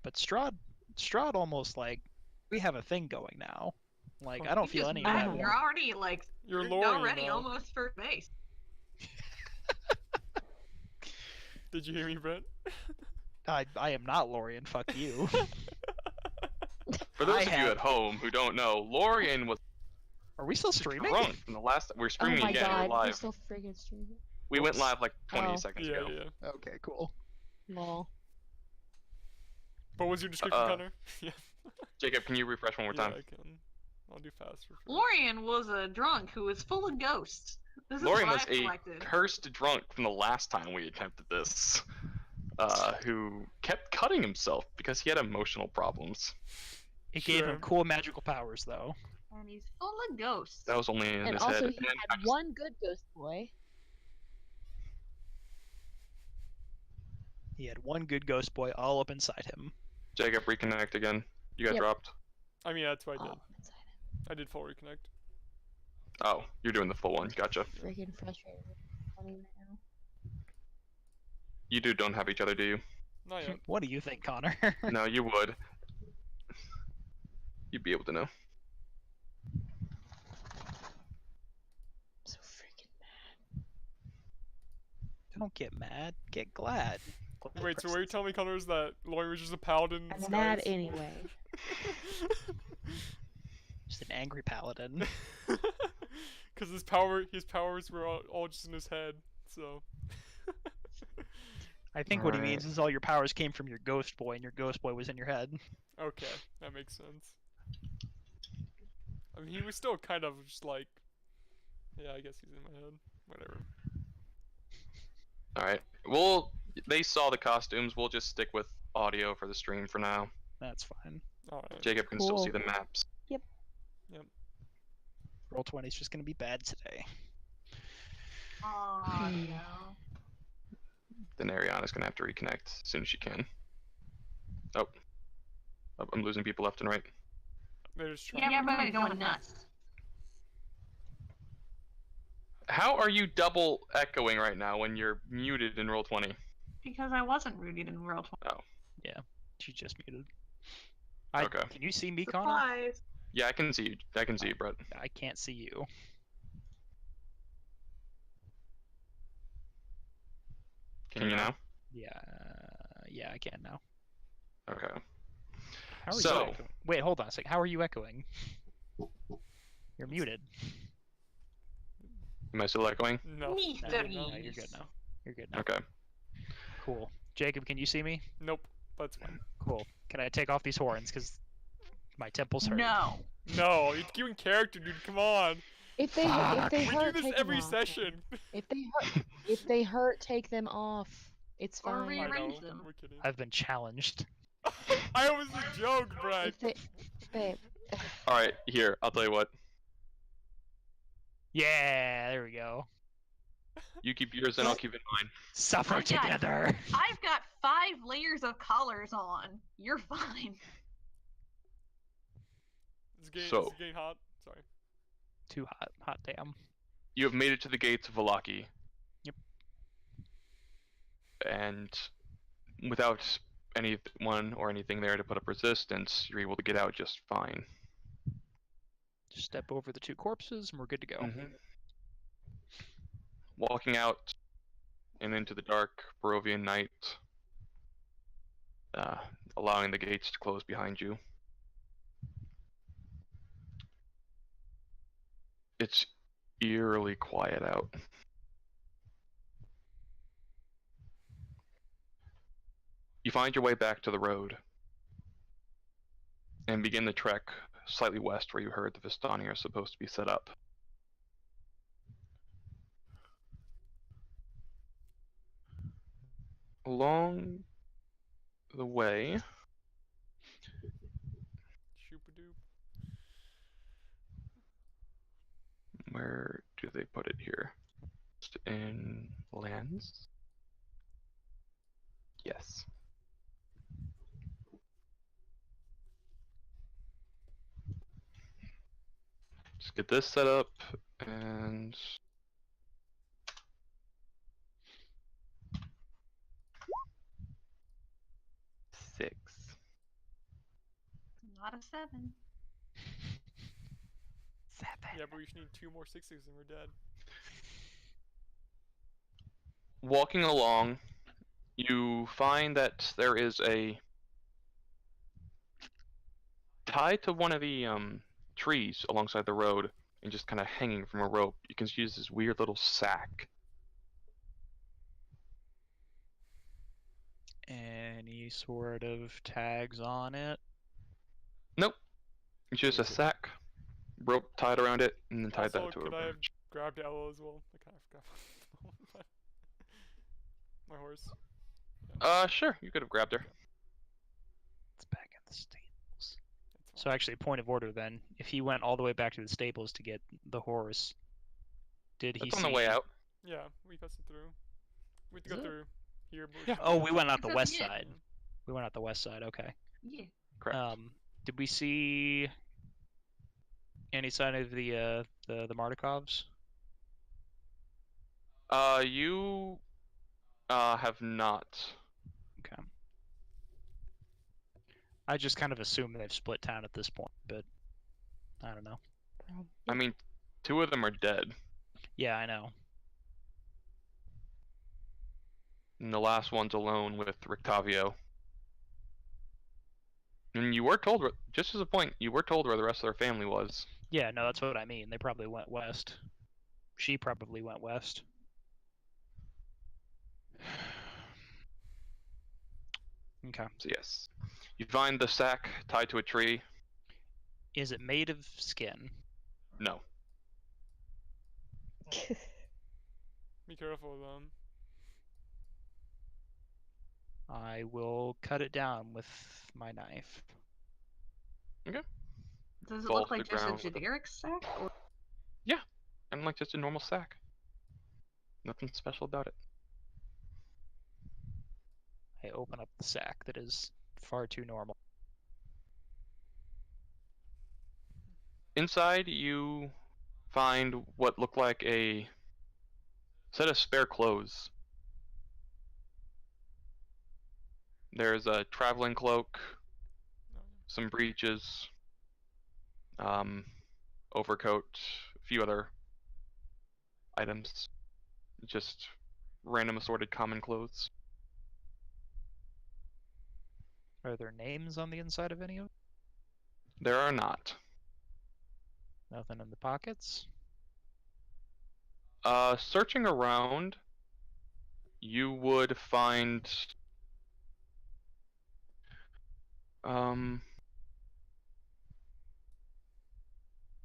but Strahd almost like we have a thing going now. Like I You don't feel just any of met that. him. You're already like You're you're Lorian already now. almost first base. Did you hear me, Brent? I am not Lorian. Fuck you. For those I of you have- at home who don't know, Lorian was Are we still streaming? drunk from the last. We're Oh streaming my again. god, We're we're live. still freaking streaming. We went Whoops. live like 20 Oh. seconds Yeah, ago. yeah. Okay, cool. Lol. What was your description, Connor? Yeah. Jacob, can you refresh one more Yeah, time? I can. I'll do faster. Lorian was a drunk who was full of ghosts. This Lorian is was what I a collected. cursed drunk from the last time we attempted this, who kept cutting himself because he had emotional problems. It gave Sure. him cool magical powers, though. And he's full of ghosts. That was only in And his also, head. he had one good ghost boy. He had one good ghost boy all up inside him. Jacob, reconnect again. You got Yep. dropped. I mean, that's what I did. Oh, inside him. I did full reconnect. Oh, you're doing the full one. Gotcha. Freaking frustrated. Funny now. You two don't have each other, do you? Not yet. What do you think, Connor? No, you would. You'd be able to know. So freaking mad. Don't get mad. Get glad. Wait, so what you're telling me, Connor, is that Lorian was just a paladin in I'm mad disguise? anyway. Just an angry paladin. Because his powers were all just in his head, so. I think what he Alright. means is all your powers came from your ghost boy, and your ghost boy was in your head. Okay, that makes sense. I mean, he was still kind of just like. Yeah, I guess he's in my head. Whatever. Alright. They saw the costumes. We'll just stick with audio for the stream for now. That's fine. Alright. Jacob can still see Cool. the maps. Roll20 is just gonna be bad today. Oh no. Then Ariana's gonna have to reconnect as soon as she can. Oh. Oh, I'm losing people left and right. They're just trying. Yeah, everybody's going nuts. How are you double echoing right now when you're muted in Roll20? Because I wasn't rooted in World 20. She just muted. Okay. Can you see me, Connor? Surprise! Yeah, I can see you. I can see you, Brett. I can't see you. Can you now? Yeah, I can now. Okay. How are you So- echoing? Wait, hold on a sec. How are you echoing? You're muted. Am I still echoing? No. Mr. No, you're good now. You're good now. Okay. Cool. Jacob, can you see me? Nope. That's fine. Cool. Can I take off these horns? Because my temples hurt. No. No, you're in character, dude. Come on. If they Fuck. We hurt, do this take every them off. session. If they hurt, take them off. It's Or fine. I know. rearrange them. We're kidding. I've been challenged. I was a joke, Brad. If they, babe. Alright, here. I'll tell you what. Yeah, there we go. You keep yours and I'll keep it mine. Suffer I got- together. I've got 5 layers of collars on. You're fine. So- It's getting hot. Sorry. Too hot. Hot damn. You have made it to the gates of Valaki. Yep. And without anyone or anything there to put up resistance, you're able to get out just fine. Just step over the 2 corpses and we're good to go. Mhm. Walking out and into the dark Barovian night, allowing the gates to close behind you. It's eerily quiet out. You find your way back to the road and begin the trek slightly west where you heard the Vistani are supposed to be set up. Along the way, Shoopadoop. where do they put it here? Just in lands? Yes. Just get this set up and six. lot of 7. 7. Yeah, but we just need 2 more 6s and we're dead. Walking along, you find that there is a tied to one of the trees alongside the road and just kind of hanging from a rope. You can use this weird little sack. Any sort of tags on it? Nope. It's just a Is it- sack, rope tied around it, and then tied Also, that to a could I have branch. grabbed Ella as well? I kind of forgot. My horse. Sure, you could have grabbed her. It's back in the stables. That's So fine. actually, point of order then. If he went all the way back to the stables to get the horse, did he It's on see... the way out. Yeah, we passed it through. We have to Is go it? through here. But we Yeah. should Oh, go we through- went out the It says west yeah. side. We went out the west side, okay. Yeah. Correct. Did we see any sign of the Mardikovs? You have not. Okay. I just kind of assume they've split town at this point, but I don't know. I mean, 2 of them are dead, Yeah, I know. and the last one's alone with Rictavio. And you were told, just as a point, you were told where the rest of their family was. Yeah, no, that's what I mean. They probably went west. She probably went west. Okay. So yes, you find the sack tied to a tree. Is it made of skin? No. Be careful of them. I will cut it down with my knife. Does it Fall look to the like just a ground with a- generic sack? Or... And like just a normal sack. Nothing special about it. I open up the sack that is far too normal. Inside, you find what look like a set of spare clothes. There's a traveling cloak, No. some breeches, overcoat, a few other items. Just random assorted common clothes. Are there names on the inside of any of them? There are not. Nothing in the pockets? Searching around, you would find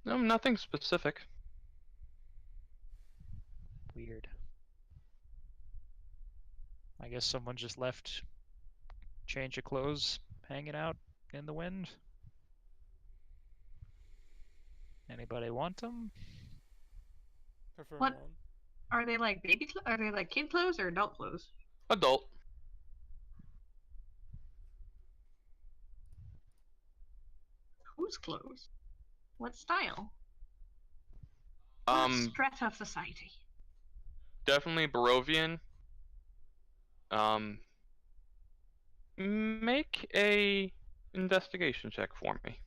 no, nothing specific. Weird. I guess someone just left change of clothes hanging out in the wind. Anybody want them? Prefer What? none. Are they like baby? Are they like kid clothes or adult clothes? Adult. Whose clothes? What style? What strata of society? Definitely Barovian. Make a investigation check for me.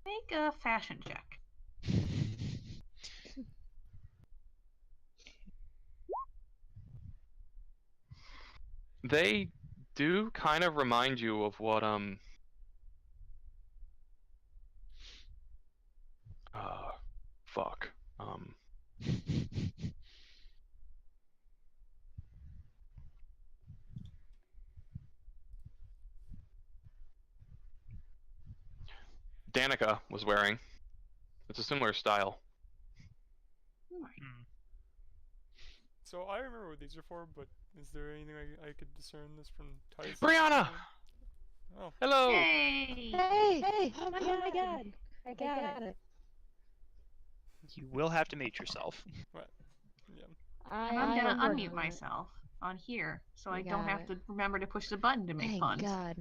Make a fashion check. They do kind of remind you of what fuck. Danica was wearing. It's a similar style. Alright. Hmm. So I remember what these are for, but is there anything I could discern this from Tice? Brianna! Oh, Hello! Yay! Hey! Oh my god! I got it. You will have to mute yourself. yeah. I'm gonna I'm unmute working on it. myself on here, so I You don't got have it. to remember to push the button to make Thank puns. God.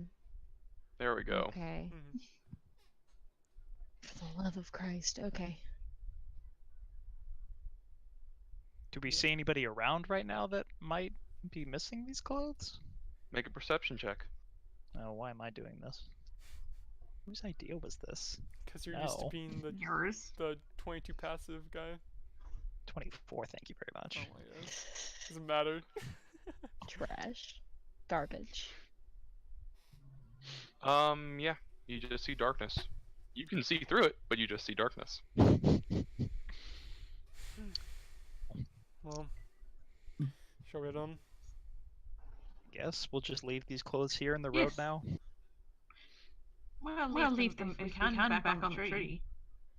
There we go. Okay. Mhm. For the love of Christ. Okay. Do we see anybody around right now that might be missing these clothes? Make a perception check. Oh, why am I doing this? Whose idea was this? Because you're used to No. being Yours. the 22 passive guy. 24, thank you very Oh much. my god. Doesn't matter. Trash. Garbage. Yeah, you just see darkness. You can see through it, but you just see darkness. Well, shall we head on? Guess we'll just leave these clothes here in the road Yes. now. We'll leave them if we can back on the tree.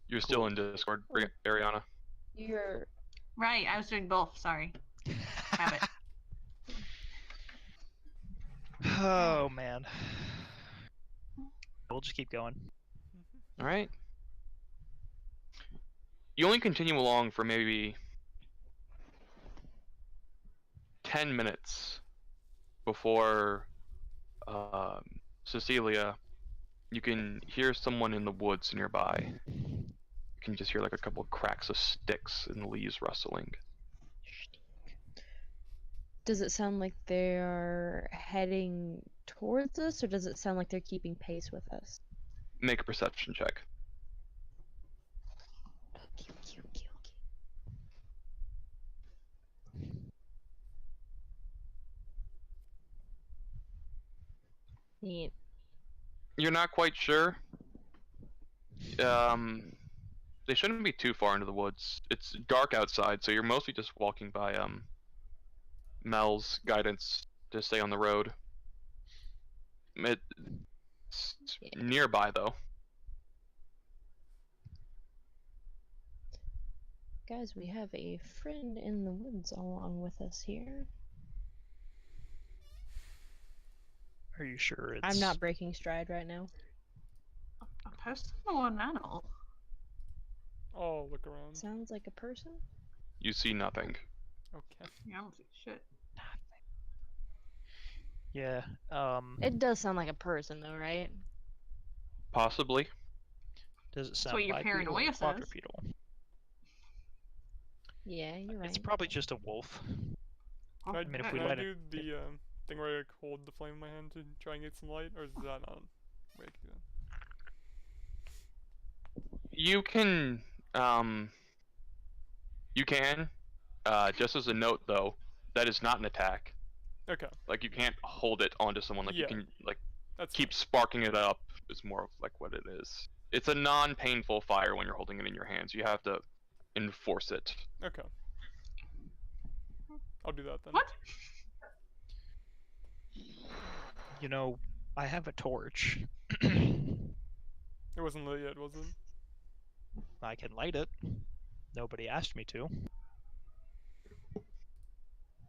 You're still in Discord, Ariana. You're Right, I was doing both. Sorry. Have it. Oh man. We'll just keep going. All right. You only continue along for maybe 10 minutes before Cecilia, you can hear someone in the woods nearby. You can just hear like a couple of cracks of sticks and leaves rustling. Does it sound like they're heading towards us, or does it sound like they're keeping pace with us? Make a perception check. Okay. Neat. You're not quite sure. They shouldn't be too far into the woods. It's dark outside, so you're mostly just walking by Mel's guidance to stay on the road. It's nearby though. Guys, we have a friend in the woods along with us here. Are you sure it's... I'm not breaking stride right now. A person or an animal? Oh, look around. Sounds like a person. You see nothing. Okay. Yeah, I don't see shit. Yeah, It does sound like a person, though, right? Possibly. does it sound what your bipedal or paranoia says. quadrupedal? Yeah, you're right. It's probably just a wolf. Can I, mean, if can we I let do it- the thing where I like, hold the flame in my hand to try and get some light, or is that not a way I can do that? You can just as a note though, that is not an attack. Okay, Like you can't hold it onto someone, like you Yeah. can like that's keep sparking it up is more of like what it is. It's a non-painful fire when you're holding it in your hands. You have to enforce it. fine. Okay. I'll do that then. What? You know, I have a torch. It wasn't lit yet, was it? I can light it. Nobody asked me to.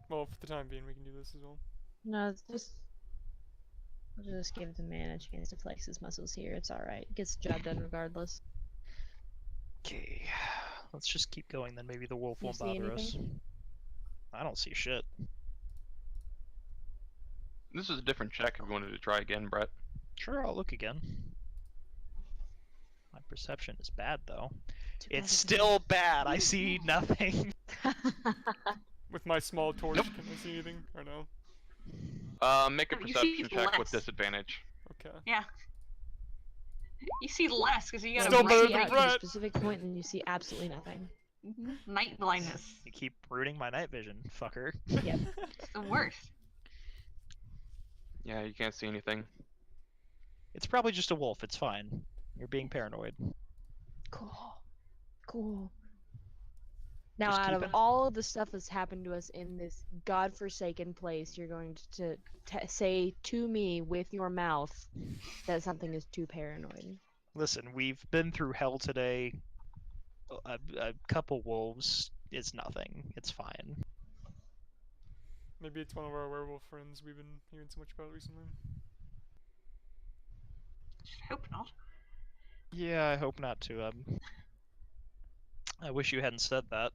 Well, for the time being, we can do this as well. No, it's just. We'll just give the man a chance to flex his muscles here. It's alright. Gets the job done regardless. Okay, let's just keep going then. Maybe the wolf You won't see bother us. anything? I don't see shit. This is a different check if you wanted to try again, Brett. Sure, I'll look again. My perception is bad though. Too bad It's it still bad. I see nothing. doesn't- With my small torch, Nope. can I see anything or no? Make a Oh, you see perception check with less. disadvantage. Okay. Yeah. You see less because you got Still a better you bright see than out to light. a Brett. specific point and you see absolutely nothing. Night blindness. You keep ruining my night vision, fucker. Yep. It's the worst. Yeah, you can't see anything. It's probably just a wolf. It's fine. You're being paranoid. Cool. Cool. Now, Just out keep of it- all of the stuff that's happened to us in this godforsaken place, you're going to say to me with your mouth that something is too paranoid. Listen, we've been through hell today. A couple wolves is nothing. It's fine. Maybe it's one of our werewolf friends we've been hearing so much about recently. Hope not. Yeah, I hope not to. I wish you hadn't said that.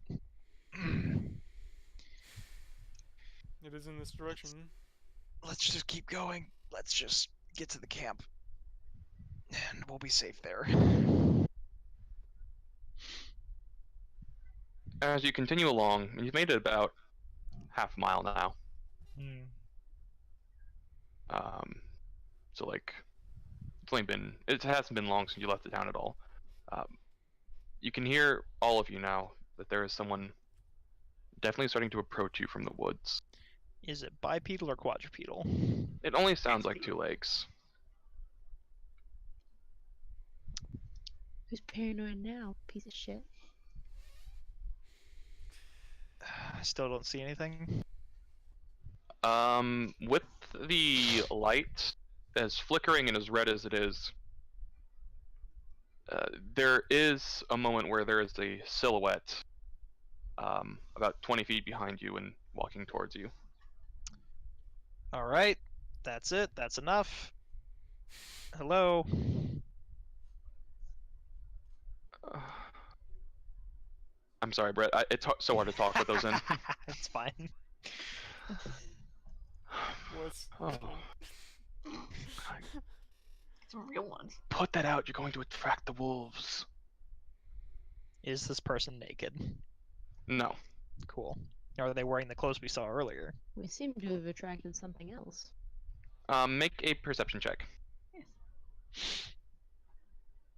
It is in this direction. Let's just keep going. Let's just get to the camp. And we'll be safe there. As you continue along, and you've made it about half a mile now. So like It hasn't been long since you left the town at all. You can hear, all of you now, that there is someone definitely starting to approach you from the woods. Is it bipedal or quadrupedal? It only sounds like 2 legs. Who's paranoid now? Piece of shit. I still don't see anything. With the light as flickering and as red as it is, there is a moment where there is a silhouette about 20 feet behind you and walking towards you. All right, that's it. That's enough. Hello. I'm sorry, Brett. It's so hard to talk with those in. It's fine. What's Oh. Some real ones. Put that out. You're going to attract the wolves. Is this person naked? No. Cool. Are they wearing the clothes we saw earlier? We seem to have attracted something else. Make a perception check. Yes.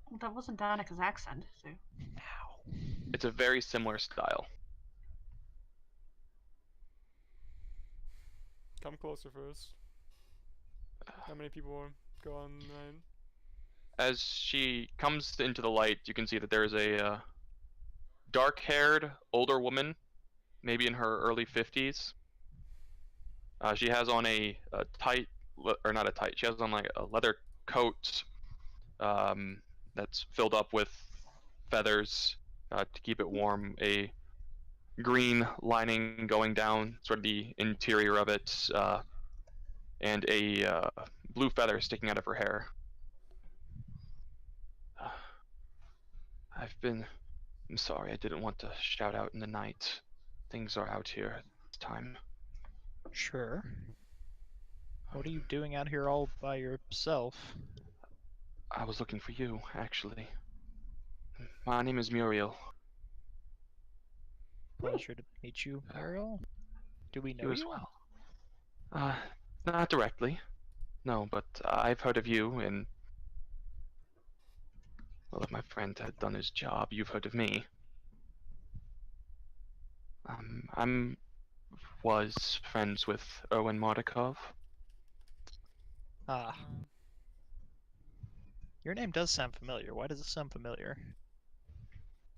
Well, that wasn't Danica's accent, so. Ow. It's a very similar style. Come closer first. How many people go on nine? As she comes into the light, you can see that there is a dark-haired older woman, maybe in her early 50s. She has on a tight, or not a tight, she has on like a leather coat that's filled up with feathers to keep it warm, a green lining going down sort of the interior of it, and a blue feather sticking out of her hair. I'm sorry, I didn't want to shout out in the night. Things are out here at this time. Sure. What are you doing out here all by yourself? I was looking for you, actually. My name is Muriel. Pleasure to meet you, Muriel. Do we know You as you? well. Not directly. No, but I've heard of you, and well, if my friend had done his job, you've heard of me. Was friends with Erwin Mordakov. Ah. Your name does sound familiar. Why does it sound familiar?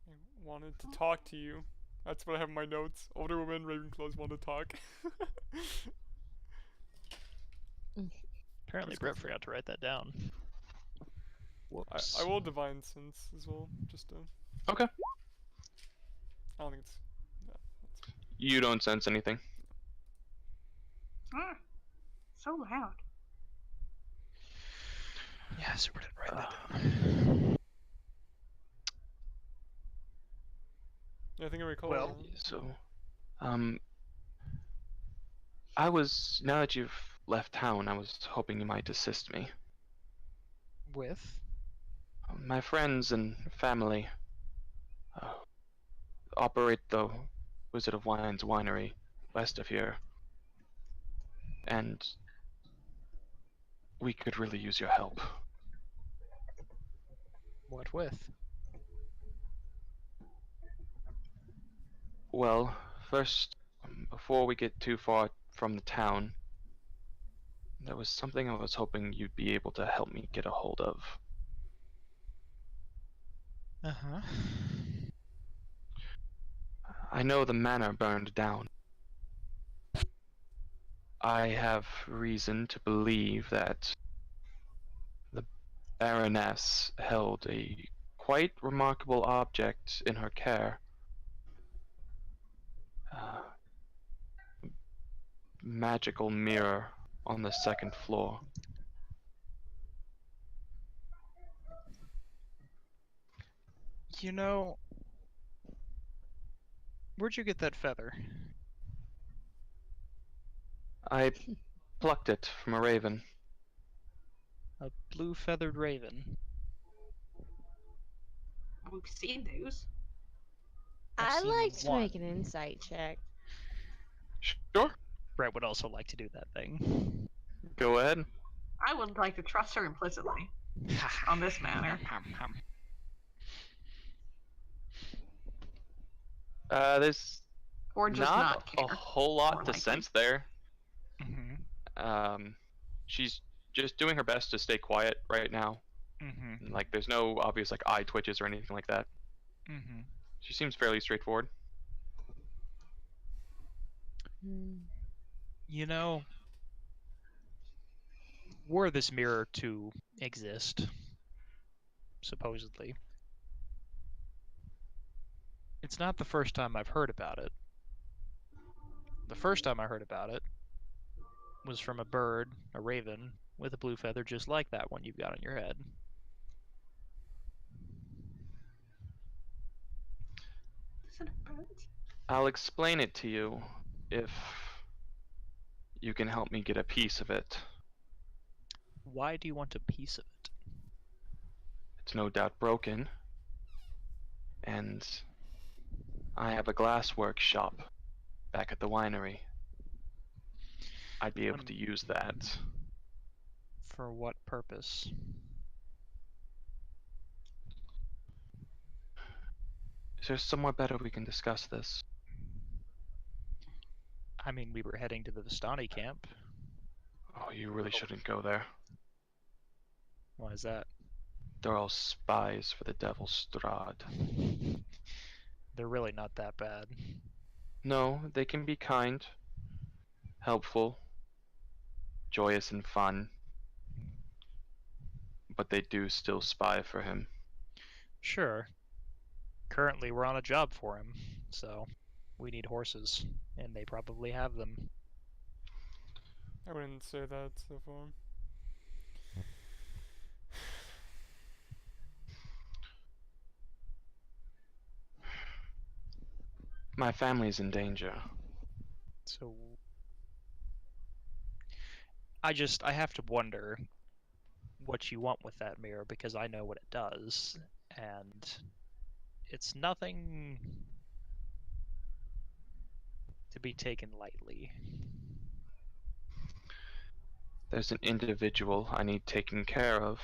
I wanted to talk to you. That's what I have in my notes. Older woman, Ravenclaws want to talk. Apparently Brett forgot to write that down. Whoops. I will divine sense as well, just to. Okay. I don't think it's. You don't sense anything. Ah, so loud. Yeah, Super didn't write that down. Yeah, I think I recall. Well, So, now that you've left town, I was hoping you might assist me. With? My friends and family operate the Wizard of Wines winery west of here, and we could really use your help. What with? Well, first, before we get too far from the town, there was something I was hoping you'd be able to help me get a hold of. Uh-huh. I know the manor burned down. I have reason to believe that the Baroness held a quite remarkable object in her care. Magical mirror on the second floor. You know, where'd you get that feather? I plucked it from a raven. A blue feathered raven. We've seen those. I've I'd seen like to one. make an insight check. Sure, Brett would also like to do that thing. go ahead. I would like to trust her implicitly. on this matter. There's Or just not not a care. whole More lot to likely. sense there. Mm-hmm. She's just doing her best to stay quiet right now. Mm-hmm. Like, there's no obvious like eye twitches or anything like that. Mm-hmm. She seems fairly straightforward. Hmm. You know, were this mirror to exist, supposedly, it's not the first time I've heard about it. The first time I heard about it was from a bird, a raven, with a blue feather just like that one you've got on your head. Is it a bird? I'll explain it to you if you can help me get a piece of it. Why do you want a piece of it? It's no doubt broken, and I have a glass workshop back at the winery. I'd be able to use that. For what purpose? Is there somewhere better we can discuss this? I mean, we were heading to the Vistani camp. Oh, you really shouldn't go there. Why is that? They're all spies for the Devil's Strahd. They're really not that bad. No, they can be kind, helpful, joyous and fun, but they do still spy for him. Sure. Currently, we're on a job for him, so we need horses, and they probably have them. I wouldn't say that so far. My family's in danger. So I have to wonder what you want with that mirror, because I know what it does, and it's nothing to be taken lightly. There's an individual I need taken care of,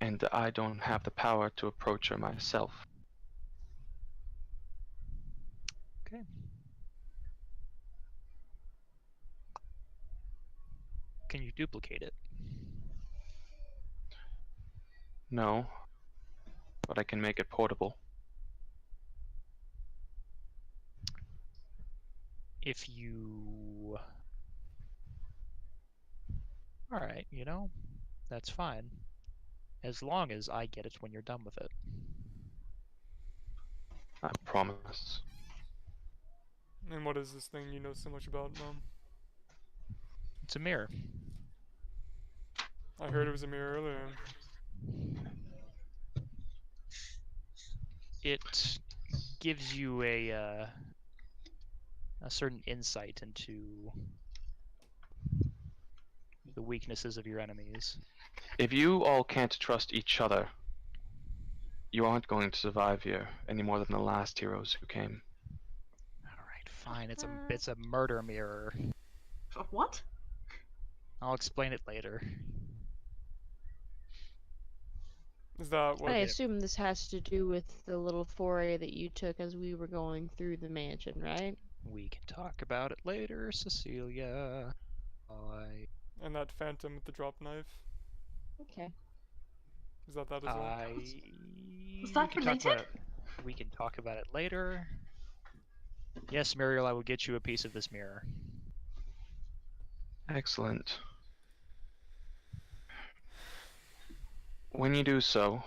and I don't have the power to approach her myself. Okay. Can you duplicate it? No, but I can make it portable. If you... Alright, you know, that's fine. As long as I get it when you're done with it. I promise. And what is this thing you know so much about, Mom? It's a mirror. I heard it was a mirror earlier. It gives you a certain insight into the weaknesses of your enemies. If you all can't trust each other, you aren't going to survive here any more than the last heroes who came. Alright, fine. It's a murder mirror. What? I'll explain it later. Is that what? I assume this has to do with the little foray that you took as we were going through the mansion, right? We can talk about it later, Cecilia. And that phantom with the drop knife? Okay. Is that as well? Is that related? We can talk about it later. Yes, Muriel, I will get you a piece of this mirror. Excellent. When you do so,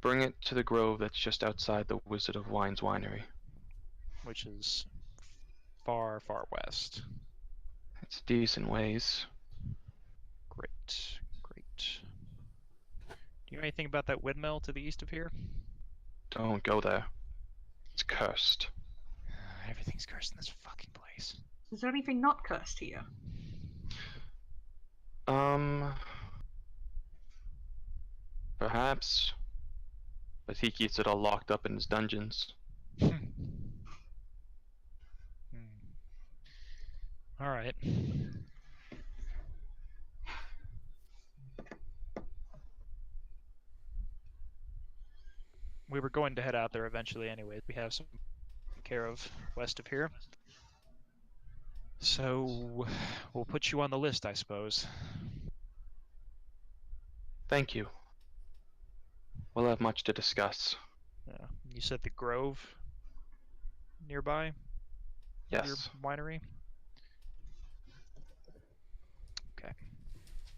bring it to the grove that's just outside the Wizard of Wine's winery. Which is far, far west. It's decent ways. Great, great. Do you know anything about that windmill to the east of here? Don't go there. It's cursed. Everything's cursed in this fucking place. Is there anything not cursed here? Perhaps. But he keeps it all locked up in his dungeons. Alright. We were going to head out there eventually anyway. We have some care of west of here. So we'll put you on the list, I suppose. Thank you. We'll have much to discuss. Yeah. You said the Grove nearby your Yes. winery? Okay.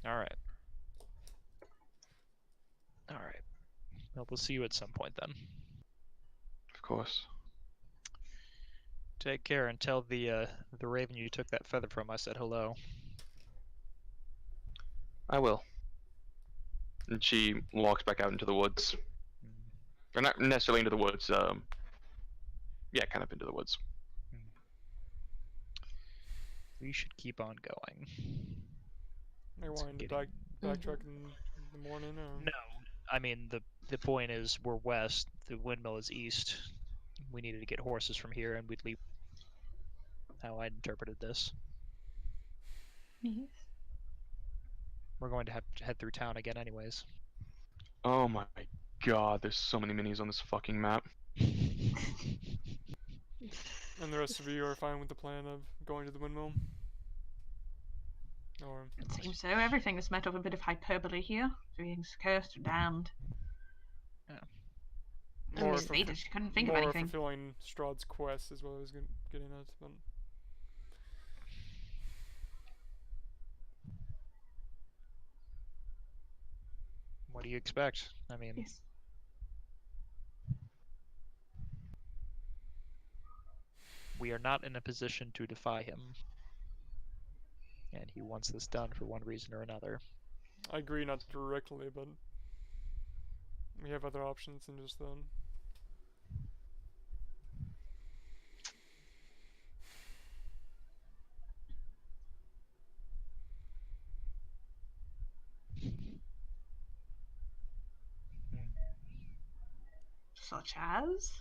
All right. All right. Well, we'll see you at some point then. Of course. Take care and tell the raven you took that feather from I said hello. I will. And she walks back out into the woods. Or not necessarily into the woods, yeah, kind of into the woods. We should keep on going. I It's wanted to getting- backtrack in the morning, or... No, I mean the point is we're west. The windmill is east. We needed to get horses from here, and we'd leave. How I interpreted this. Yes. We're going to have to head through town again, anyways. Oh my god, there's so many minis on this fucking map. And the rest of you are fine with the plan of going to the windmill? Or... It seems so. Everything is met of a bit of hyperbole here. Being cursed or damned. I More mean, for Stated she couldn't think of more anything. fulfilling Strahd's quest is what I was getting at, but... What do you expect? I mean, Yes. we are not in a position to defy him. And he wants this done for one reason or another. I agree, not directly, but... we have other options than just that. Such as?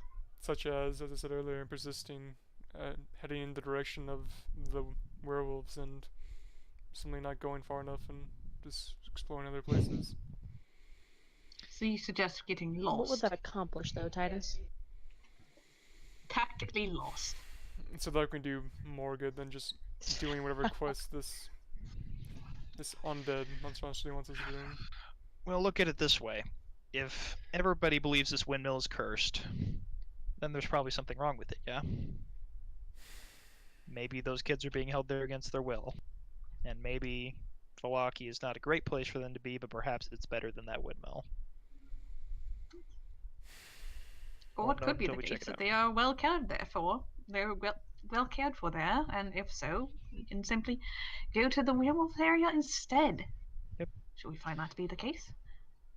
Such as I said earlier, persisting, heading in the direction of the werewolves and simply not going far enough and just exploring other places. So you suggest getting What would lost? that accomplish, though, Titus? Tactically lost. So that can do more good than just doing whatever quest this undead monstrosity wants us to do. Well, look at it this way. If everybody believes this windmill is cursed, then there's probably something wrong with it, yeah? Maybe those kids are being held there against their will. And maybe Valaki is not a great place for them to be, but perhaps it's better than that windmill. Or Won't it know could be until the we check case it that out. they are well cared for. They're well cared for there, and if so, we can simply go to the werewolf area instead. Yep. Should we find that to be the case?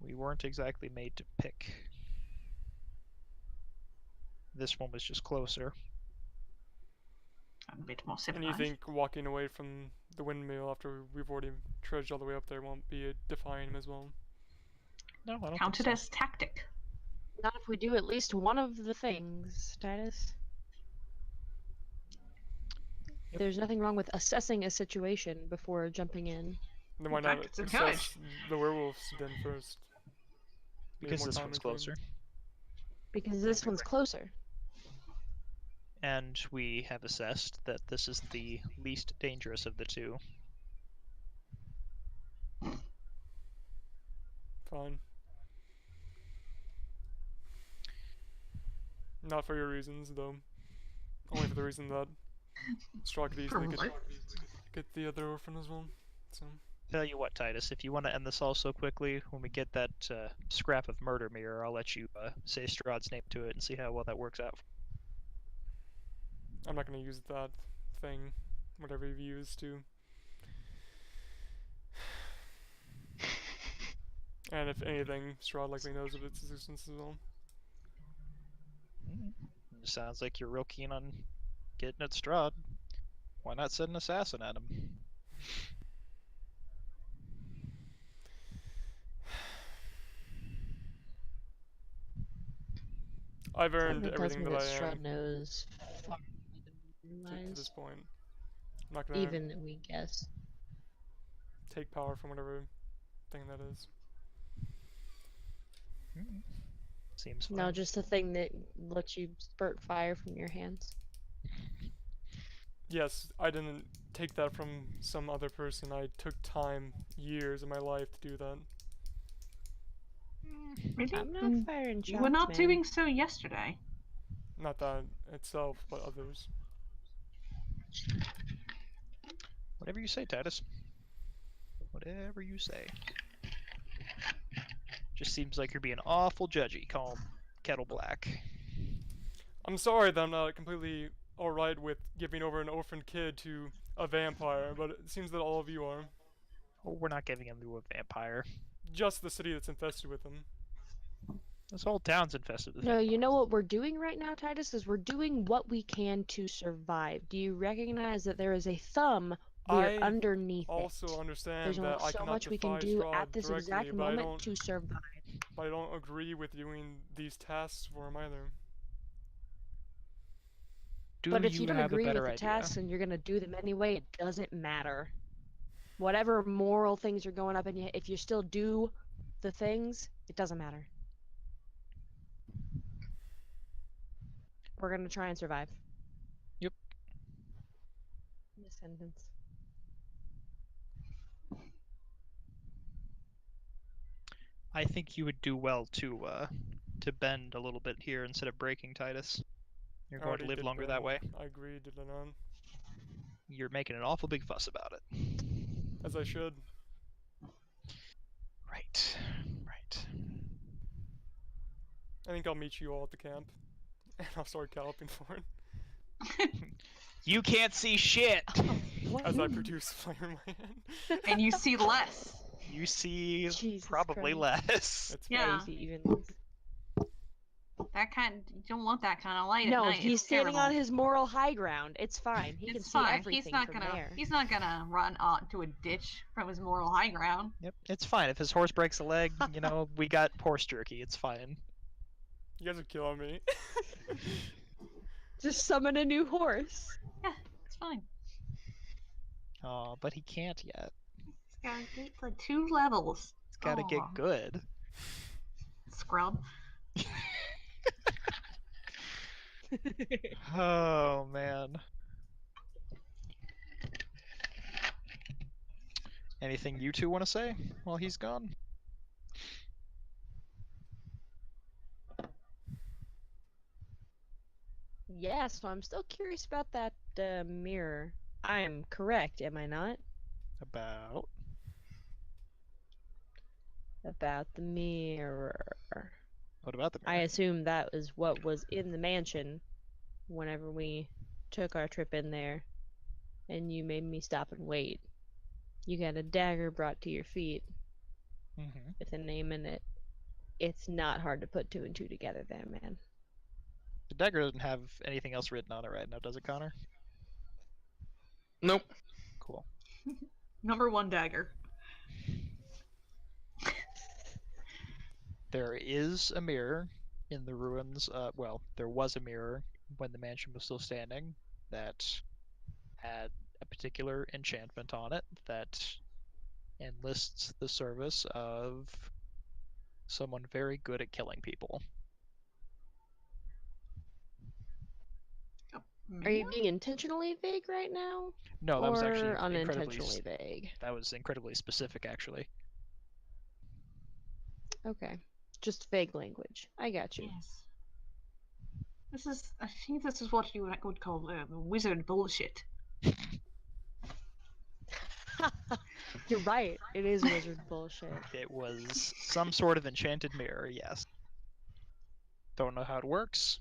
We weren't exactly made to pick. This one was just closer. And a bit more And civilized. you think walking away from the windmill after we've already trudged all the way up there won't be defying him as well? No, I don't Count think it so. as tactic. Not if we do at least one of the things, Titus. Yep. There's nothing wrong with assessing a situation before jumping in. Then why In not fact, it's assess encouraged. the werewolves then first? Leave Because more this time one's into it. closer. Because this one's closer. And we have assessed that this is the least dangerous of the two. Fine. Not for your reasons, though. Only for the reason that Strahd could easily get the other orphan as well. So Tell you what, Titus, if you want to end this all so quickly, when we get that scrap of murder mirror, I'll let you say Strahd's name to it and see how well that works out. I'm not gonna use that thing, whatever you've used to. And if anything, Strahd likely knows of its existence as well. Sounds like you're real keen on getting at Strahd. Why not send an assassin at him? I've earned Something tells everything me that I Strahd am knows far more than we to realize. this point. I'm not gonna Even we guess. take power from whatever thing that is. Seems fine. No, just the thing that lets you spurt fire from your hands. Yes, I didn't take that from some other person. I took time, years of my life to do that. Really? I'm not firing shots, You were not man. doing so yesterday. Not that itself, but others. Whatever you say, Titus. Whatever you say. Just seems like you're being awful judgy. Call him Kettle Black. I'm sorry that I'm not completely alright with giving over an orphaned kid to a vampire, but it seems that all of you are. Oh, we're not giving him to a vampire. Just the city that's infested with them. This whole town's infested with No, you know what we're doing right now, Titus, is we're doing what we can to survive. Do you recognize that there is a thumb we're I underneath also it? understand There's only that I so cannot much we can defy do Strahd at this directly, exact but I moment don't, to survive. but I don't agree with doing these tasks for him either. Do But if you you don't have a agree with better the idea? tasks and you're gonna do them anyway, it doesn't matter. Whatever moral things are going up in you, if you still do the things, it doesn't matter. We're gonna try and survive. Yep. This sentence. I think you would do well to bend a little bit here instead of breaking, Titus. You're I going to already live did longer bend. that way. I agree, did I not? You're making an awful big fuss about it. As I should. Right. Right. I think I'll meet you all at the camp. And I'll start galloping for it. You can't see shit! What? As I produce flame in my hand. And you see less. You see Jesus probably Christ. less. It's Yeah. fine. Yeah, you see even less. That kind, you don't want that kind of light at No, night. he's It's standing on terrible. his moral high ground. It's fine. He can It's see fine. everything He's not from gonna. there. He's not gonna run onto a ditch from his moral high ground. Yep, it's fine. If his horse breaks a leg, you know, we got horse jerky. It's fine. You guys are killing me. Just summon a new horse. Yeah, it's fine. Oh, but he can't yet. He's gotta get the 2 levels. He's gotta get Aw. good. Scrub. Oh, man. Anything you two want to say while he's gone? Yeah, so I'm still curious about that mirror. I'm correct, am I not? About. About the mirror. What about the I mirror? assume that was what was in the mansion whenever we took our trip in there, and you made me stop and wait. You got a dagger brought to your feet Mm-hmm. with a name in it. It's not hard to put 2 and 2 together there, man. The dagger doesn't have anything else written on it right now, does it, Connor? Nope. Cool. Number 1 dagger. There is a mirror in the ruins. Well, there was a mirror when the mansion was still standing that had a particular enchantment on it that enlists the service of someone very good at killing people. Are you being intentionally vague right now? No, that was or actually unintentionally vague? that was incredibly specific, actually. Okay. Just vague language. I got you. Yes. This is. I think this is what you would call wizard bullshit. You're right. It is wizard bullshit. It was some sort of enchanted mirror, yes. Don't know how it works.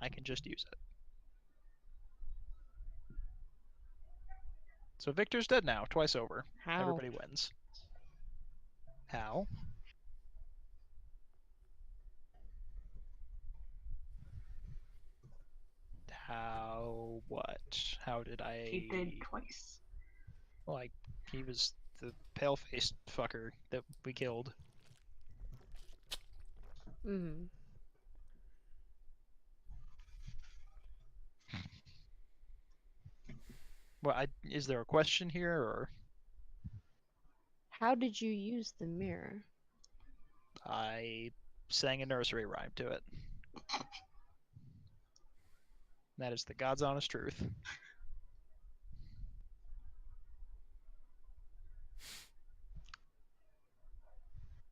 I can just use it. So Victor's dead now, twice over. How? Everybody wins. How? How what? How did I... He did twice. Well, he was the pale-faced fucker that we killed. Mm. Well, is there a question here, or... How did you use the mirror? I sang a nursery rhyme to it. That is the God's honest truth.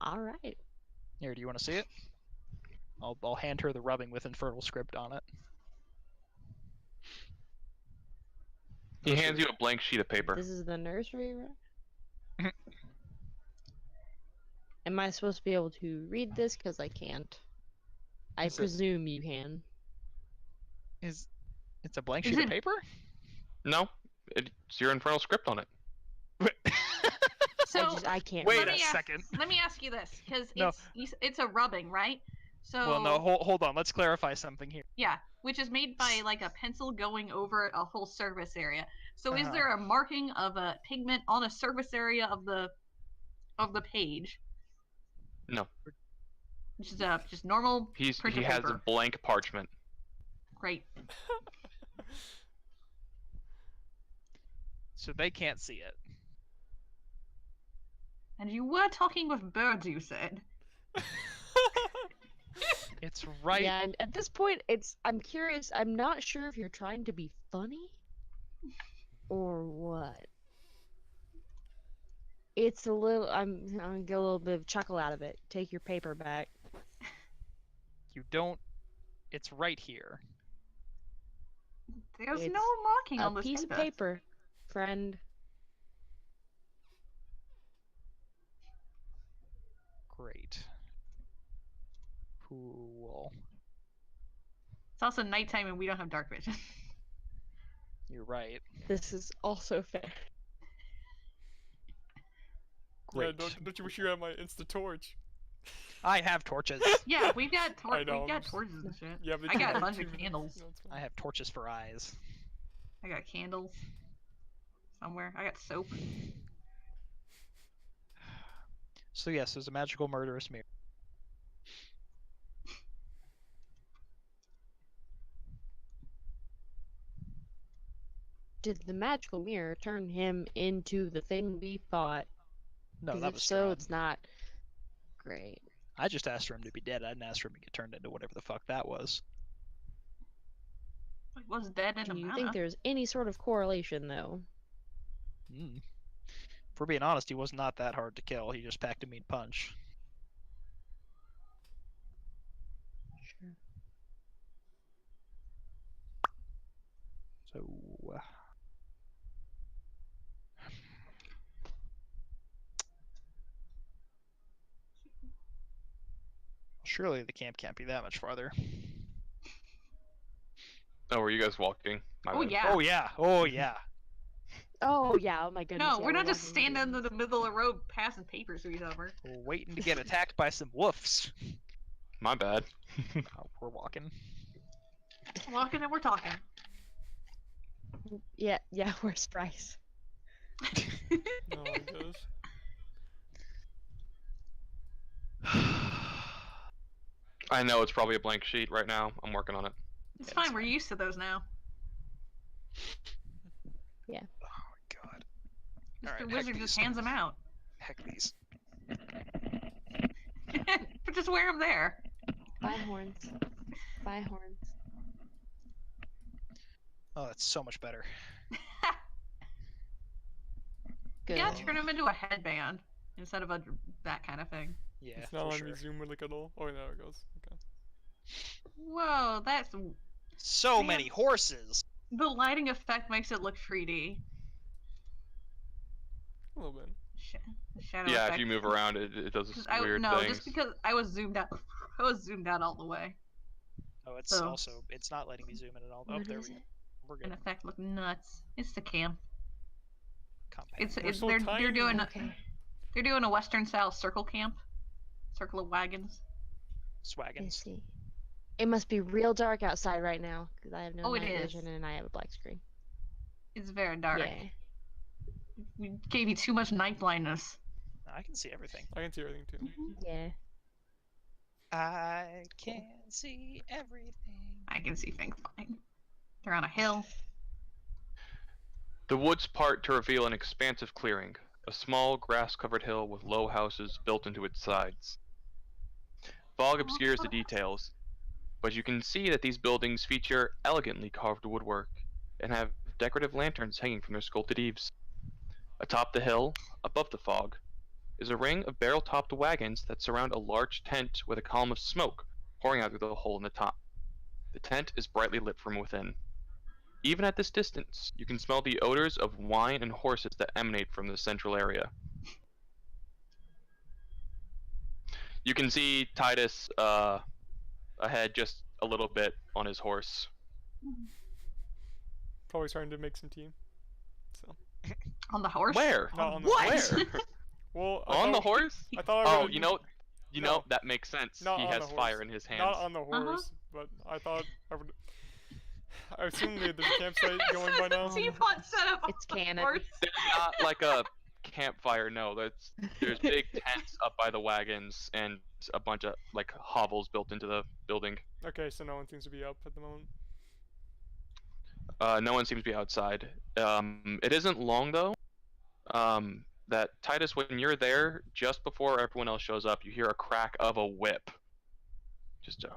All right. Here, do you want to see it? I'll hand her the rubbing with infernal script on it. He hands you a blank sheet of paper. This is the nursery, right? Am I supposed to be able to read this? Because I can't. I Is it- presume you can. It's a blank Is sheet of it- paper? No, it's your infernal script on it. So I can't. Wait read a it. second. Let me ask you this, because No. it's a rubbing, right? So Well, no, hold on. Let's clarify something here. yeah, which is made by like a pencil going over a whole surface area. So is Uh-huh. there a marking of a pigment on a surface area of the page? No. Which is just normal He printer has paper. a blank parchment. Great. So they can't see it. And you were talking with birds, you said. It's right. Yeah, and at this point, I'm curious. I'm not sure if you're trying to be funny or what. It's a little. I'm gonna get a little bit of chuckle out of it. Take your paper back. You don't. It's right here. There's It's no marking A on this piece paper. of paper, friend. Great. Cool. It's also nighttime and we don't have dark vision. You're right. This is also fair. Great. Yeah, don't you wish you had my insta torch? I have torches. Yeah, we've got I know, we've got I'm just- torches and shit. Yeah, but I you got a have bunch of two- candles. No, it's fine. I have torches for eyes. I got candles. Somewhere. I got soap. So yes, there's a magical murderous mirror. Did the magical mirror turn him into the thing we thought? No, 'Cause that if was so, Strahd. it's not great. I just asked for him to be dead. I didn't ask for him to get turned into whatever the fuck that was. It was dead in Do a you manner. think there's any sort of correlation, though? Mm. If we're being honest, he was not that hard to kill. He just packed a mean punch. Sure. So. Surely the camp can't be that much farther. Oh, were you guys walking? My Oh bad. yeah. Oh yeah, oh yeah. Oh yeah! Oh my goodness! No, yeah, we're not just walking standing into in the middle of the road passing papers to each other. We're waiting to get attacked by some woofs. My bad. Oh, we're walking. Walking and we're talking. Yeah, yeah. Where's Bryce? No, I guess. I know it's probably a blank sheet right now. I'm working on it. It's Yeah, fine, it's we're fine. used to those now. Oh my god. Mr. Alright, heck Wizard just these. hands them out. Heck these. But just wear them there. Bye horns. Bye horns. Oh, that's so much better. Good. Yeah, turn them into a headband instead of that kind of thing. Yeah, It's not for letting sure. me zoom really at all. Oh, there it goes. Okay. Whoa, that's So Man. many horses. the lighting effect makes it look 3D. A little bit. The shadow Yeah, effect. if you move around, it does this weird no, things. just because I was zoomed out. I was zoomed out all the way. Oh, it's So- also it's not letting me zoom in at all. Oh, What there is we go. it? We're An good. effect look nuts. It's the camp. Compact. It's so they're tiny. doing Okay. they're doing a Western style circle camp. Circle of wagons. Let's Swaggins. see. It must be real dark outside right now because I have no Oh, it night is. vision and I have a black screen. It's very dark. Yeah. We gave you too much night blindness. I can see everything. I can see everything too. Yeah. I can see everything. I can see things fine. They're on a hill. The woods part to reveal an expansive clearing, a small grass-covered hill with low houses built into its sides. fog obscures the details, but you can see that these buildings feature elegantly carved woodwork and have decorative lanterns hanging from their sculpted eaves. Atop the hill, above the fog, is a ring of barrel-topped wagons that surround a large tent with a column of smoke pouring out through the hole in the top. The tent is brightly lit from within. Even at this distance, you can smell the odors of wine and horses that emanate from the central area. You can see Titus ahead just a little bit on his horse. Probably starting to make some tea. So. On the horse? Where? Not on the What? horse. Where? Well, On the horse? I thought I Oh, read you know, No. that makes sense. Not He on has the horse. fire in his hands. Not on the horse, but I thought I would. I assume there's a campsite going by now. Teapot set up It's on the canon. horse. There's not like a campfire. No, there's big tents up by the wagons and a bunch of like hovels built into the building. Okay, so no one seems to be up at the moment. No one seems to be outside. It isn't long though. That Titus, when you're there, just before everyone else shows up, you hear a crack of a whip. Just a.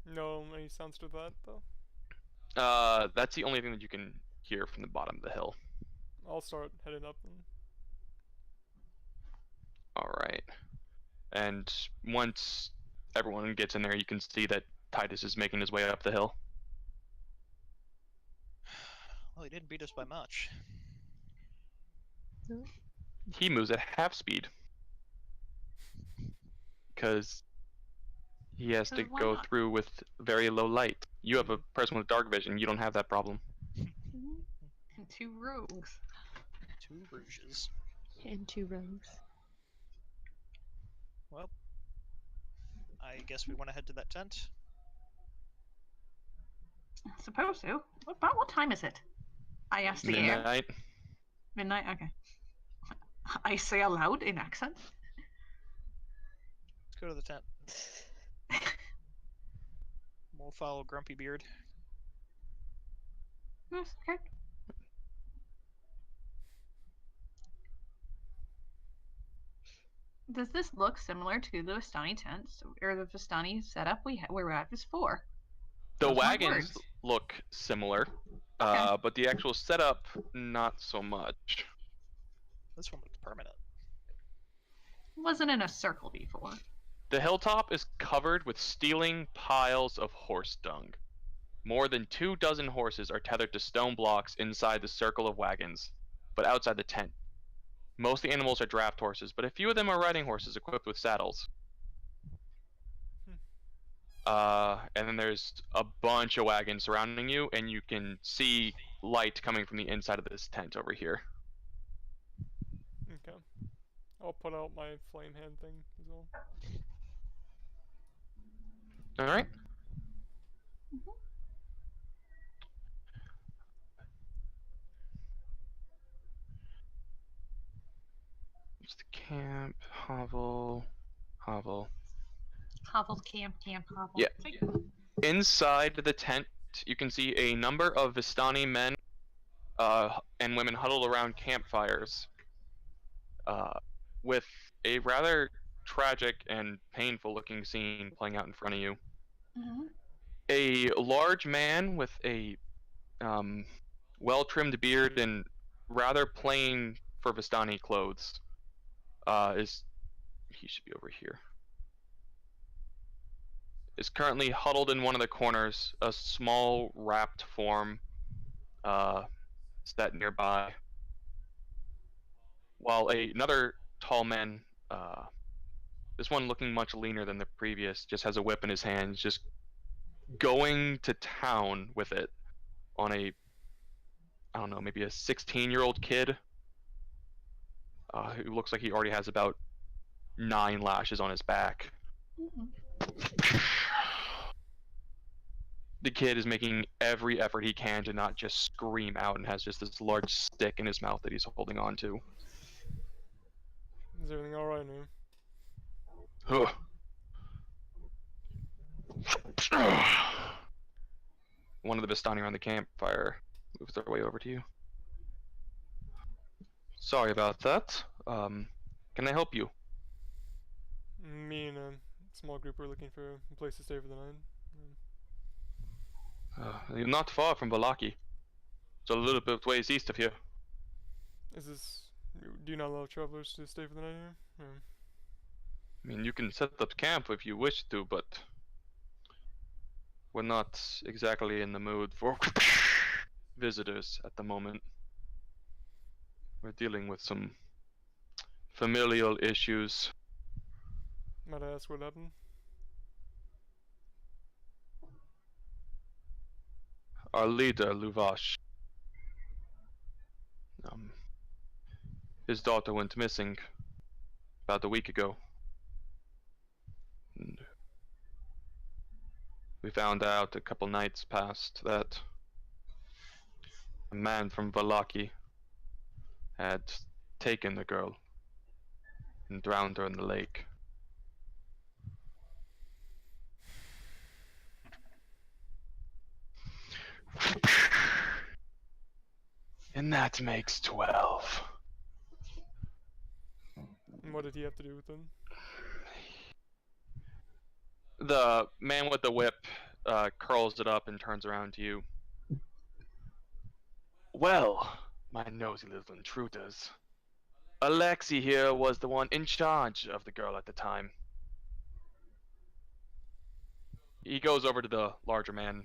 No, any sounds to that though. That's the only thing that you can hear from the bottom of the hill. I'll start heading up. And... All right. And once everyone gets in there, you can see that Titus is making his way up the hill. Well, he didn't beat us by much. He moves at half speed. Because he has to Why go not? through with very low light. You have a person with dark vision, you don't have that problem. And 2 rogues. 2 Bruges. And 2 rogues. Well, I guess we want to head to that tent. I suppose so. About what time is it? I asked the air. Midnight. Midnight? Okay. I say aloud in accent. Let's go to the tent. We'll follow Grumpy Beard. Yes, okay. Does this look similar to the Vistani tents or the Vistani setup we were at before? The Those are my wagons words. look similar, Okay. but the actual setup, not so much. This one looks permanent. Wasn't in a circle before. The hilltop is covered with steaming piles of horse dung. More than 24 horses are tethered to stone blocks inside the circle of wagons, but outside the tent. Most of the animals are draft horses, but a few of them are riding horses equipped with saddles. And then there's a bunch of wagons surrounding you, and you can see light coming from the inside of this tent over here. Okay. I'll put out my flame hand thing as well. Alright. It's the camp, hovel. Hovel camp, hovel. Yeah. Inside the tent, you can see a number of Vistani men and women huddled around campfires, with a rather tragic and painful-looking scene playing out in front of you. Mm-hmm. A large man with a well-trimmed beard and rather plain for Vistani clothes he should be over here. Is currently huddled in one of the corners, a small wrapped form set nearby. While another tall man, this one looking much leaner than the previous, just has a whip in his hands, just going to town with it on a, I don't know, maybe a 16-year-old kid who looks like he already has about 9 lashes on his back. Mm-hmm. The kid is making every effort he can to not just scream out and has just this large stick in his mouth that he's holding on to. Is everything alright now? One of the Vistani around the campfire moves their way over to you. Sorry about that. Can I help you? Me and a small group are looking for a place to stay for the night. You're not far from Valaki. It's a little bit ways east of here. Is this? Do you not allow travelers to stay for the night here? Or- I mean, you can set up camp if you wish to, but we're not exactly in the mood for visitors at the moment. We're dealing with some familial issues. Might I ask what happened? Our leader, Luvash, his daughter went missing about a week ago. And we found out a couple nights past that a man from Valaki had taken the girl and drowned her in the lake. And that makes 12. And what did he have to do with them? The man with the whip curls it up and turns around to you. Well, my nosy little intruders. Alexei here was the one in charge of the girl at the time. He goes over to the larger man.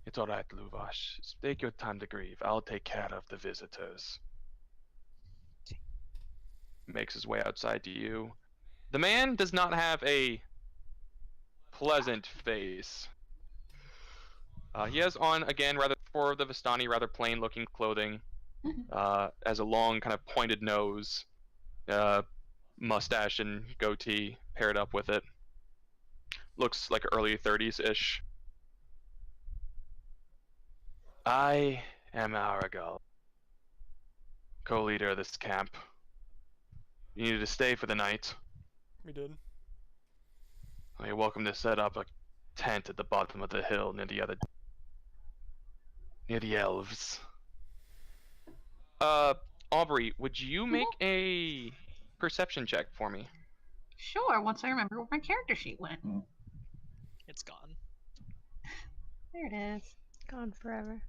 It's alright, Luvash. Take your time to grieve. I'll take care of the visitors. Makes his way outside to you. The man does not have a pleasant face. He has on, again, rather for the Vistani, rather plain-looking clothing. Has a long, kind of pointed nose, mustache and goatee paired up with it. Looks like early 30s-ish. I am Aragal, co-leader of this camp. You needed to stay for the night. We did. You're welcome to set up a tent at the bottom of the hill near the elves. Aubrey, would you make a perception check for me? Sure, once I remember where my character sheet went. It's gone. There it is. Gone forever.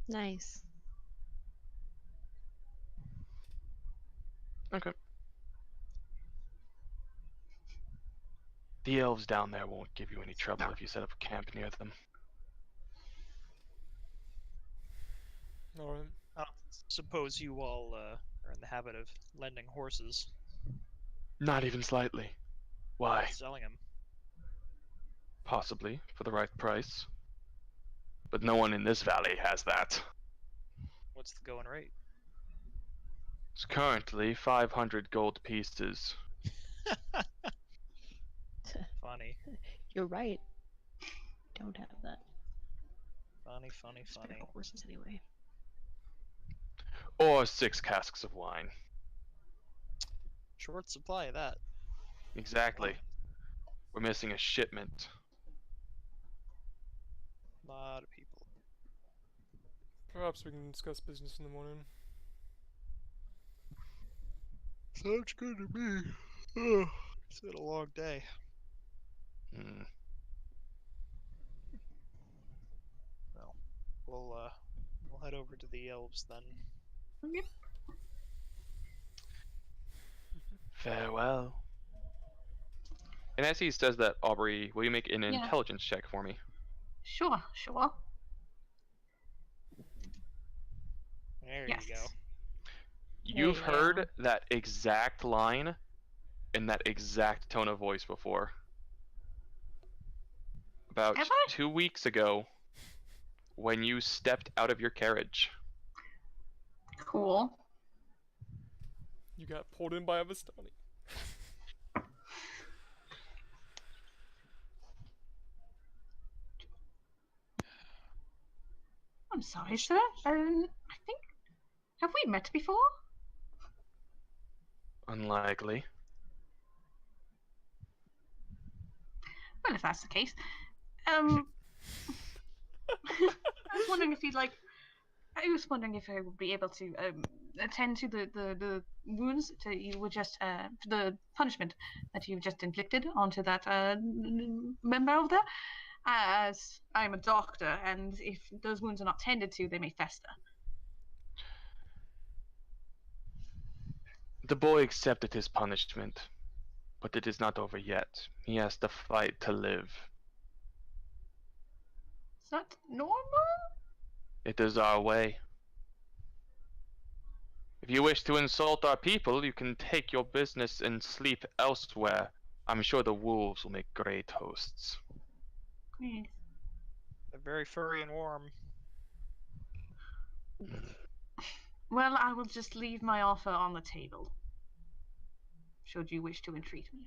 Nice. Okay. The elves down there won't give you any trouble if you set up a camp near them. Alright. I don't suppose you all are in the habit of lending horses, Not even slightly. Why? selling them. Possibly, for the right price. But no one in this valley has that. What's the going rate? It's currently 500 gold pieces. Funny, You're right. Don't have that. funny, funny, Spare funny. horses anyway. Or 6 casks of wine. Short supply of that. Exactly. We're missing a shipment. Lot of people. Perhaps we can discuss business in the morning. Sounds good to me. Ugh, it's been a long day. Hmm. Well, we'll head over to the elves then. Yep. Farewell. And as he says that, Aubrey, will you make an Yeah. intelligence check for me? Sure, sure. There Yes. you go. You've you heard go. that exact line in that exact tone of voice before. About Have I? 2 weeks ago, when you stepped out of your carriage. Cool. You got pulled in by a Vistani. I'm sorry, sir. I think. Have we met before? Unlikely. Well, if that's the case, I was wondering if you'd like I was wondering if I would be able to attend to the wounds that you were just the punishment that you've just inflicted onto that member over there. As I'm a doctor, and if those wounds are not tended to, they may fester. The boy accepted his punishment, but it is not over yet. He has to fight to live. Is that normal? It is our way. If you wish to insult our people, you can take your business and sleep elsewhere. I'm sure the wolves will make great hosts. Yes. They're very furry and warm. Well, I will just leave my offer on the table. Should you wish to entreat me.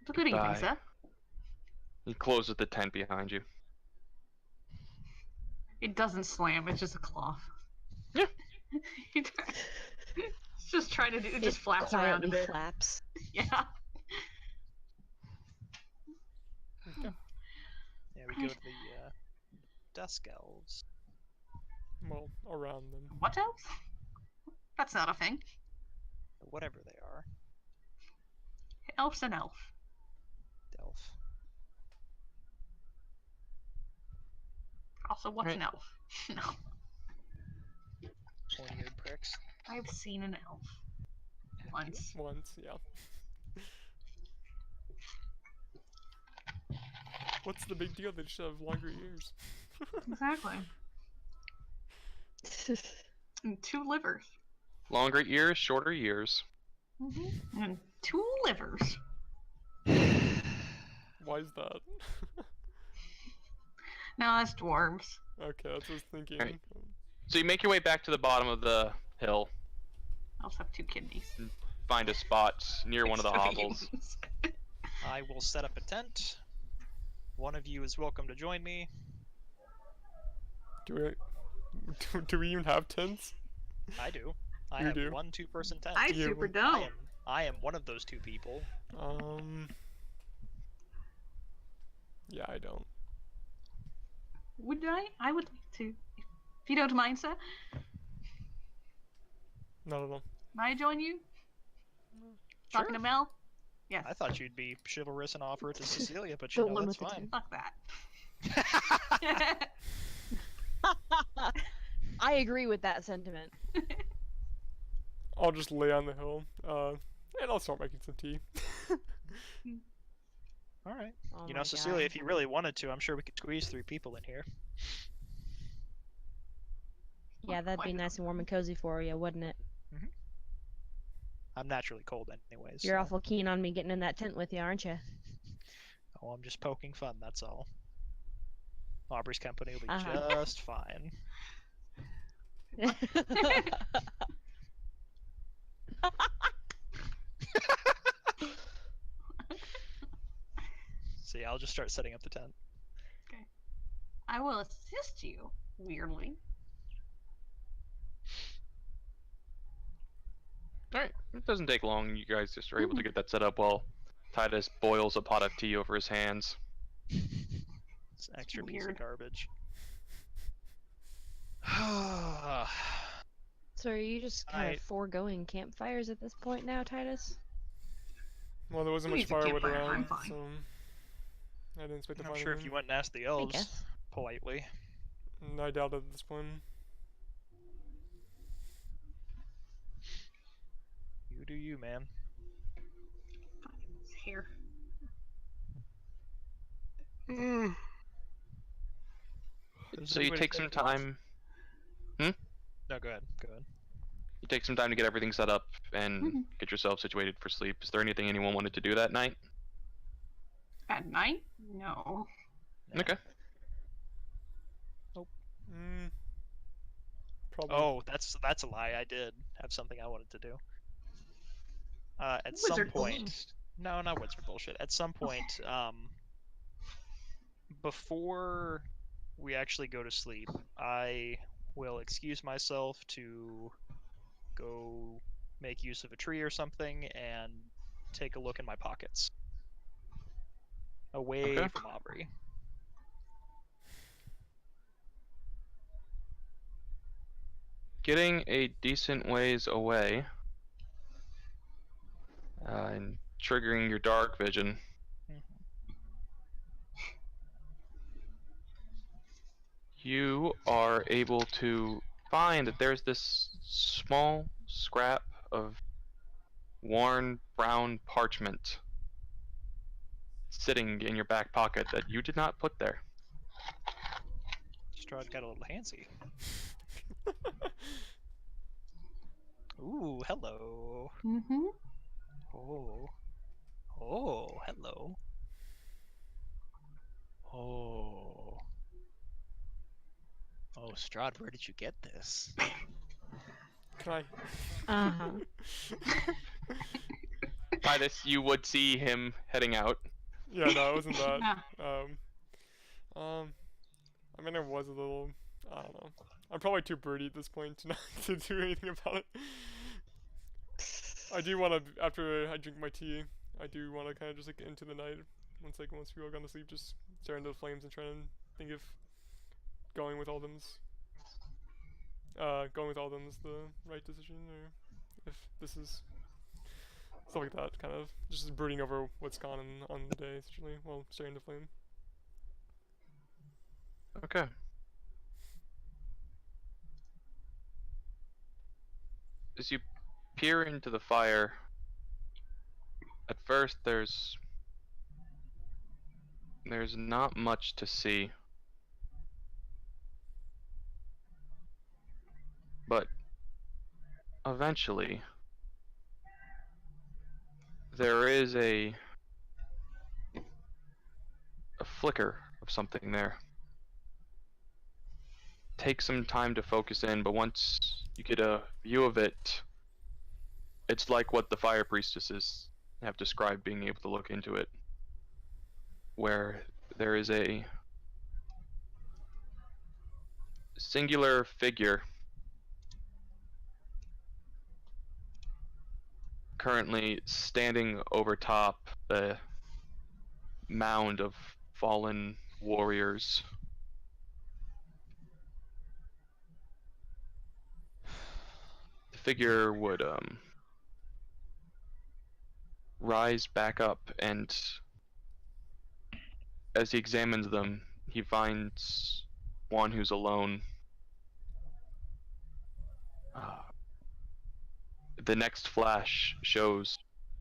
Well, good evening, Goodbye. sir. He closes the tent behind you. It doesn't slam, it's just a cloth. Yeah. It's just trying to do it, just flaps around a quietly bit. flaps. Yeah. Yeah, we go to the Dusk Elves. Well, around them. What else? That's not a thing. Whatever they are. Elf's an elf. Delph. Also, what's Right. an elf? No. Pointy-eared pricks. I've seen an elf. Once. Once, yeah. What's the big deal? They just have longer ears. Exactly. And 2 livers. Longer ears, shorter years. Mm-hmm. And 2 livers. Why is that? No, that's dwarves. Okay, that's what I was thinking. Right. So you make your way back to the bottom of the hill, Elves have 2 kidneys. find a spot near one of the Extra hovels. mutants. I will set up a tent. One of you is welcome to join me. Do we even have tents? I do. I You have do? 1 2-person tent. I Yeah, super well, don't. I am one of those 2 people. Yeah, I don't. Would I? I would like to. If you don't mind, sir, Not at all. may I join you? Talking to Mel? Yes. I thought you'd be chivalrous and offer it to Cecilia, but The you know one that's with the fine. Fuck that. I agree with that sentiment. I'll just lay on the hill, and I'll start making some tea. All right. Oh You my know, Cecilia, God. if you really wanted to, I'm sure we could squeeze 3 people in here. Yeah, that'd be nice and warm and cozy for you, wouldn't it? I'm naturally cold anyways. You're so- awful keen on me getting in that tent with you, aren't you? Oh, I'm just poking fun, that's all. Aubrey's company will be Uh-huh. just fine. See, I'll just start setting up the tent. I will assist you, weirdly. Alright, it doesn't take long. You guys just are able to get that set up while Titus boils a pot of tea over his hands. It's an extra piece of weird. garbage. So are you just kind I- of foregoing campfires at this point now, Titus? Well, there wasn't We much need to firewood campfire, I'm around, fine. so I didn't expect to I'm find sure if anything. you went and asked the I elves guess. politely. I doubt it at this point. You do you, man. It's here. Does So you anybody take some off? time. No, go ahead. Go ahead. You take some time to get everything set up and Mhm. get yourself situated for sleep. Is there anything anyone wanted to do that night? At night? No. No. Okay. Probably. Oh, that's a lie. I did have something I wanted to do. At some Wizard point, bullshit. no, not wizard bullshit. At some point, before we actually go to sleep, I will excuse myself to go make use of a tree or something and take a look in my pockets. away Okay. from Aubrey. Getting a decent ways away and triggering your dark vision. Mhm. You are able to find that there's this small scrap of worn brown parchment sitting in your back pocket that you did not put there. Strahd got a little handsy. Ooh, hello. Mm-hmm. Oh. Oh, hello. Oh. Oh, Strahd, where did you get this? Can Uh-huh. By this, you would see him heading out. Yeah, no, it wasn't that. Yeah. I mean, it was a little. I don't know. I'm probably too broody at this point to not to do anything about it. I do want to, after I drink my tea, I do want to kind of just like get into the night once we all gone to sleep, just stare into the flames and try and think if going with all them's the right decision, or if this is stuff like that, kind of just brooding over what's gone on the day, essentially, while staring into flame. Okay. As you peer into the fire, at first there's not much to see. But eventually there is a flicker of something there. Take some time to focus in, but once you get a view of it, it's like what the fire priestesses have described being able to look into it, where there is a singular figure currently standing over top the mound of fallen warriors. The figure would rise back up, and as he examines them, he finds one who's alone. The next flash shows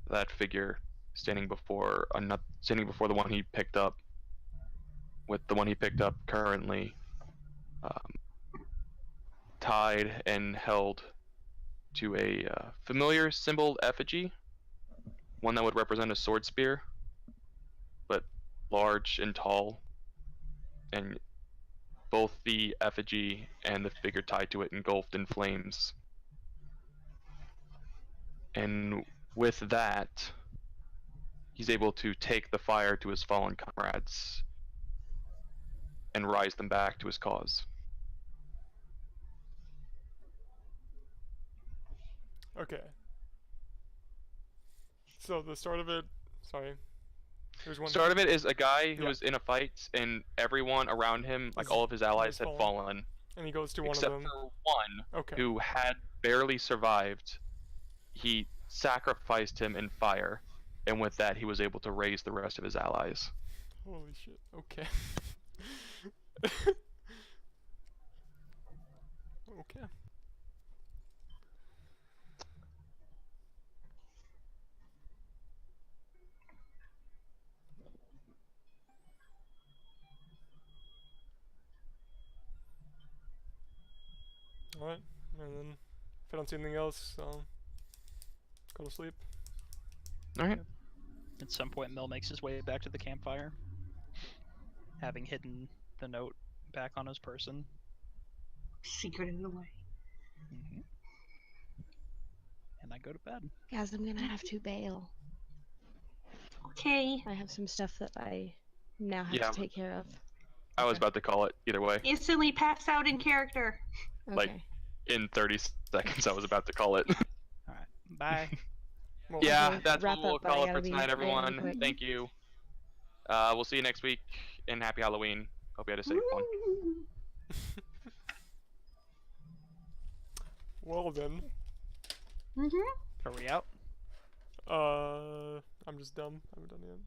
that figure standing before the one he picked up, with the one he picked up currently tied and held to a familiar symboled effigy, one that would represent a sword spear, but large and tall, and both the effigy and the figure tied to it engulfed in flames. And with that, he's able to take the fire to his fallen comrades and rise them back to his cause. Okay. So the start of it, sorry. There's one. Start of it is a guy who Yeah. was in a fight, and everyone around him, like Is- all of his allies, has had fallen, And he goes to one except of them. for one Okay. who had barely survived. He sacrificed him in fire, and with that, he was able to raise the rest of his allies. Holy shit. Okay. Okay. Alright, and then if I don't see anything else, I'll go to sleep. Alright. At some point, Mill makes his way back to the campfire, having hidden the note back on his person. Secreted away. Mm-hmm. And I go to bed. Guys, I'm gonna have to bail. Okay. I have some stuff that I now have Yeah. to take care of. I was about to call it either way. Instantly pass out in character. Okay. Like, in 30 seconds, I was about to call it. Alright, bye. Well, Yeah, Okay, that's wrap what we'll up, but I call it gotta for be tonight, bailing everyone. quick. Thank you. We'll see you next week, and happy Halloween. Hope you had a safe one. Well then. Mhm. Are we out? I'm just dumb. I haven't done it yet.